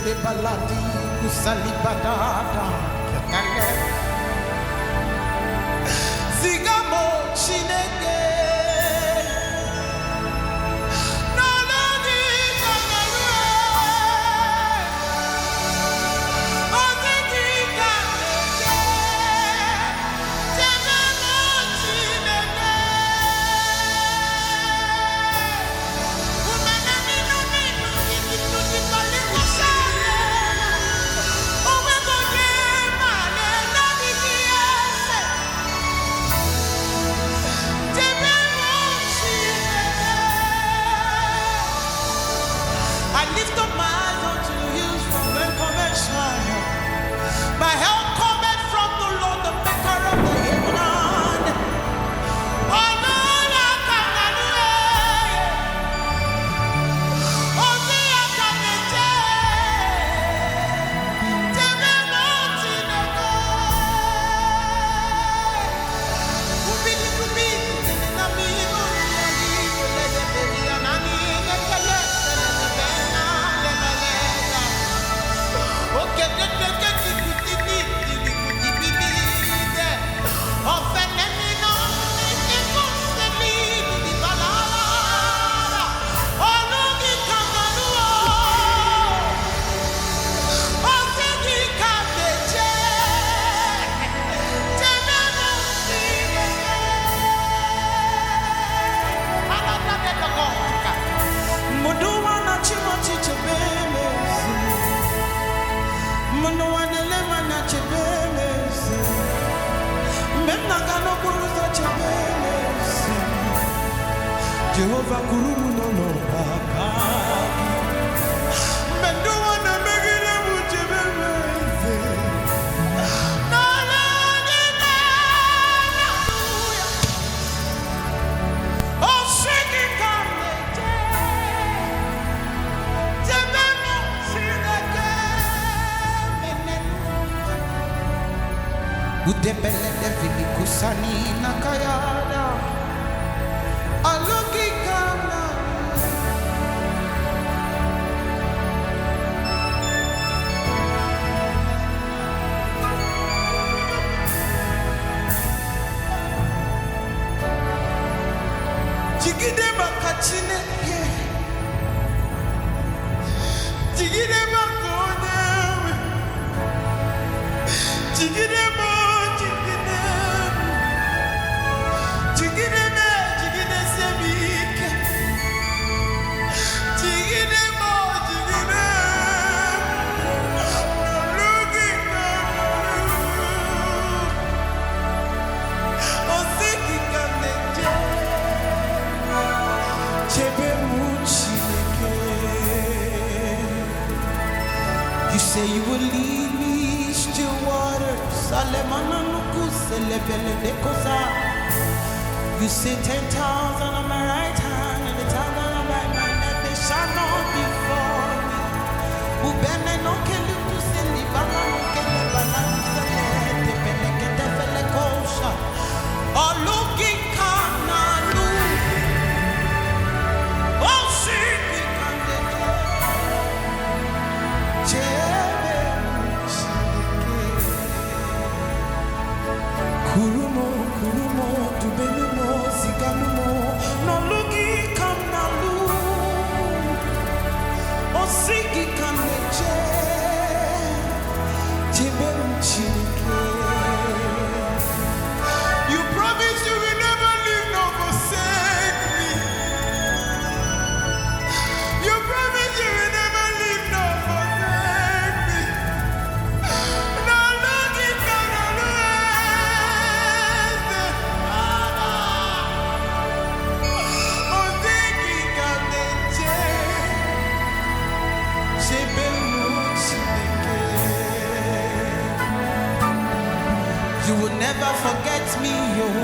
de baladi kusalibadada zigamo chineke I lift up my eyes unto the hills from whence cometh my help. My help cometh from the Lord, the maker of the heaven and earth. Jehovah kurumu no no baka mendo wana megire mujebeze na na na o shiki kamete jebemo sineke menenu udebele devili kusani nakayada Jigide makachine ye Jigide makone Jigide mo jigide Jigide me jigide semike Jigide mo jigide Lugi kalu Osiki kameje You say you will lead me still waters. You say 10,000 on my right hand and 1,000 on my left, they shall not before me. Ubene no keli tu seli bala no kele bala no sele te pele kete fele kosha. Oluki kanalu. Oh shiki kandeke. Chebe shiki. Kurumo kurumo tubenumo siganumo no luki kanalu. Oh shiki kandeche. Chebe shiki. You will never forget me, oh.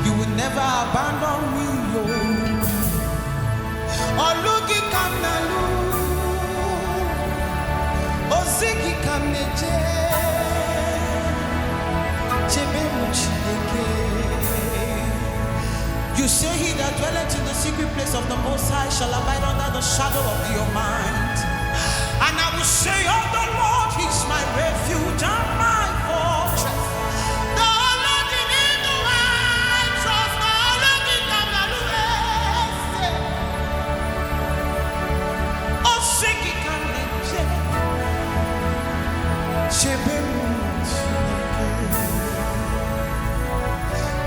You will never abandon me, oh. Olugi kanalu, Ozigi kaneje, Chebe muchideke. You say he that dwelleth in the secret place of the Most High shall abide under the shadow of the Almighty. And I will say of the Lord, he's my refuge and my fortress. The Lord in him do I trust. The Lord in him do I say. Oh, sing it, can it Chebe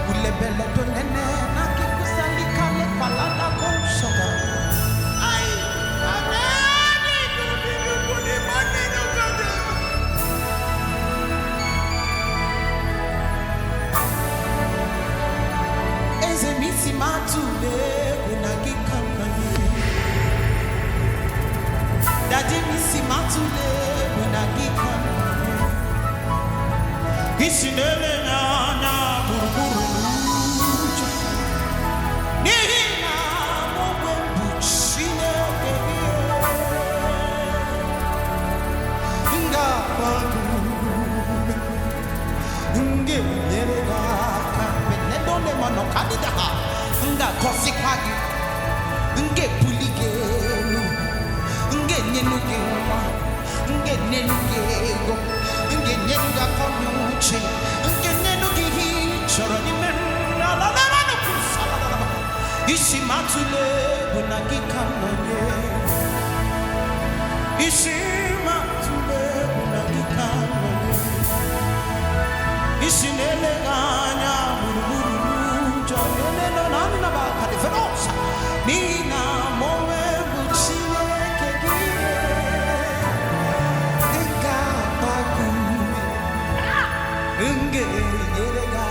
ulebele to nene na kikusali kale palada ko soga. Ai, arani du di mane no gade. Eze misi matule unagi kamani. Daddy misi matule unagi kamani. Isinele na buruburu. Nga kosikagi nge puligelu nge nyenugema nge nenugego nge nenuga konuche nge nenugi choro ni menna la la la no kusala la isimatule bunagikanoye isimatule bunagikanoye isineleganya Nina mowe buchie kegie Nga baku Nge yerega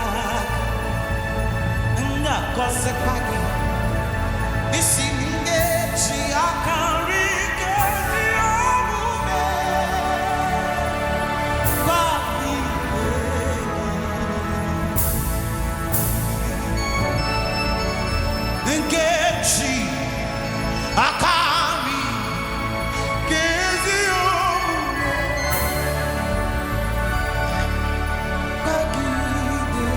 Nga kose pagi Isi nge chiakari kezi omume Kwaki Nge Akami kezi omume bagide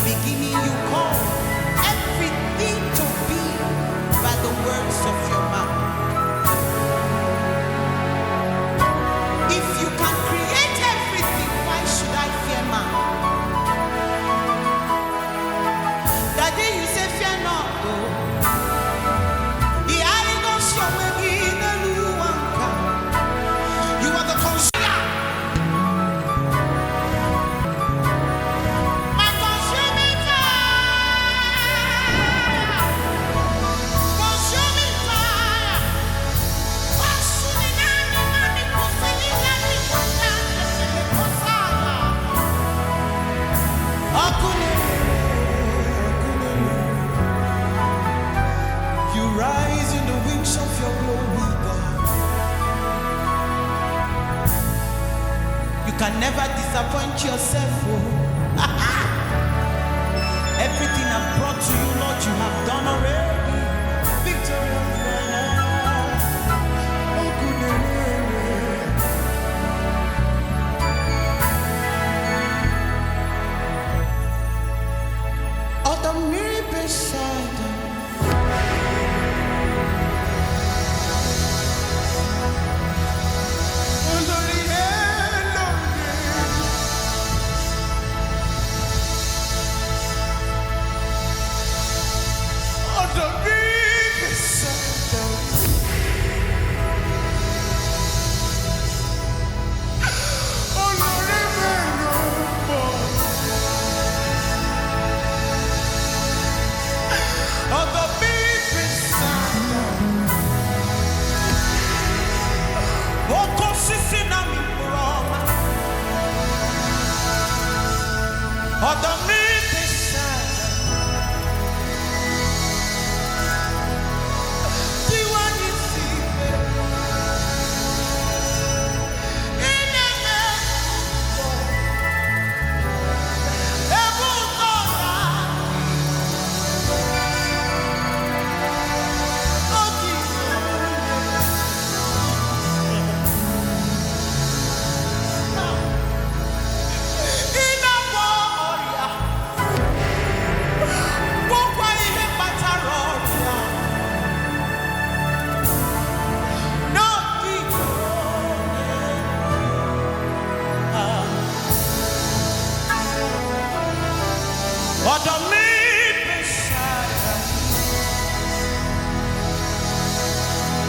beginning you call everything to be by the words of your mouth. If you can create everything, why should I fear man? That day you say fear not, oh. You are the consumer. My consuming fire. Consuming fire. Consuming animal, consuming you rise in the wings of your glory, God. You can never disappoint yourself. Oh. Everything I've brought to you, Lord, you have done already. Victorious. Oh, the mirror beside them.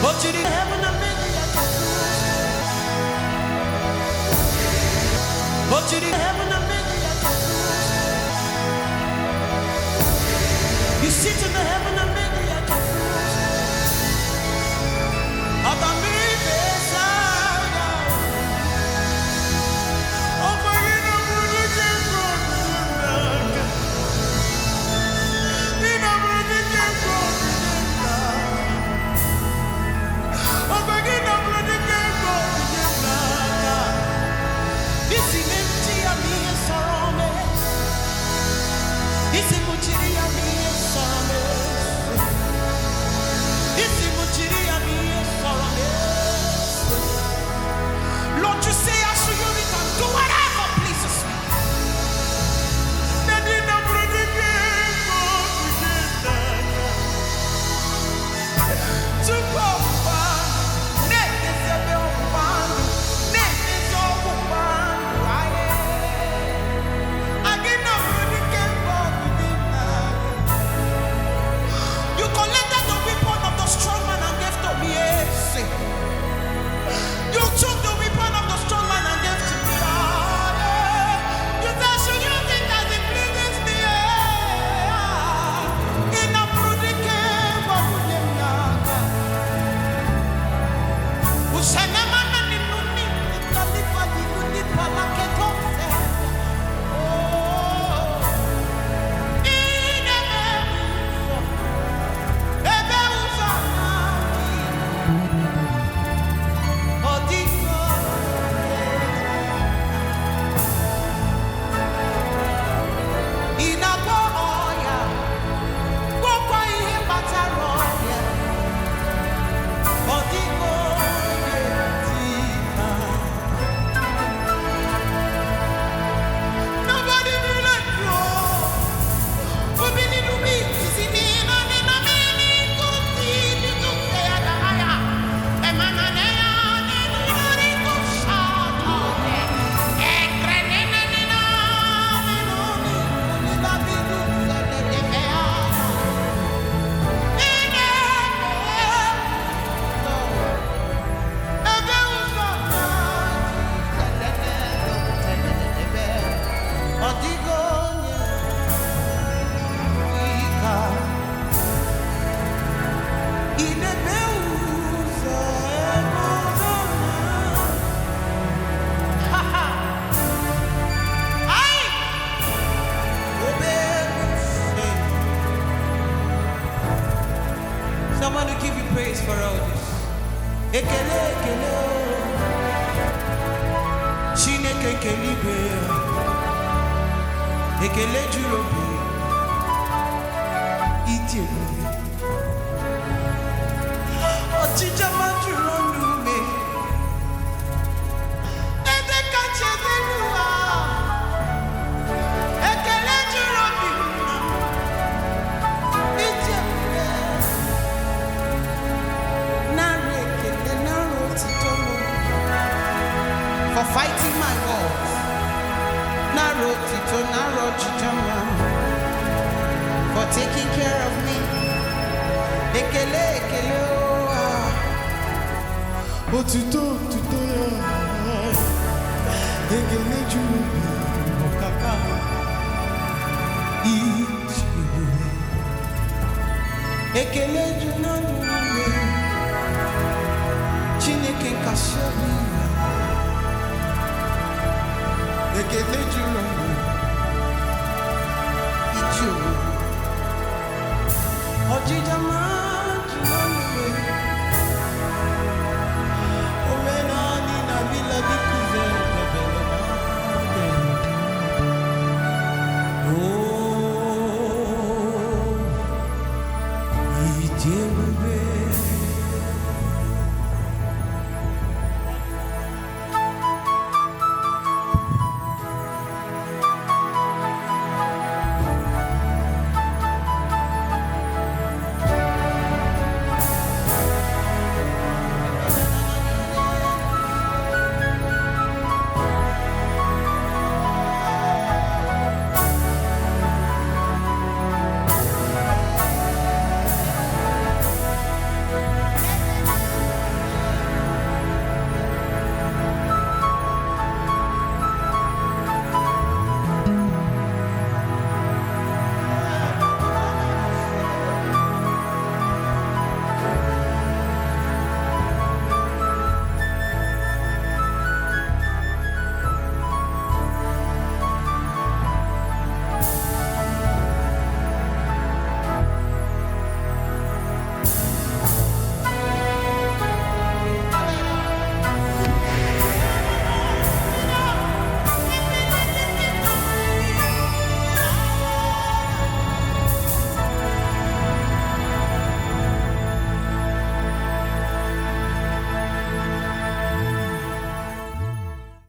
But you didn't heaven and make me a cruise. But you didn't heaven and make me a cruise. You sit in the heaven and make me a cruise. About me, praise for all this. Ekele, ekele, Chineke kelibe, ekele jurobi, itiebe. Otija majuronu me, ede kachedelua, ekele jurobi, itiebe. Nare ekele naro titomo, for fighting my wars. Naro tito naro chitama, for taking care of me. Ekele, ekele, otito, otito ya. Ekele jurubi, okaka. Ichibu. Ekele junanume. Chineke kashabi. Ekele jurubi. Ichibu. Ojijama.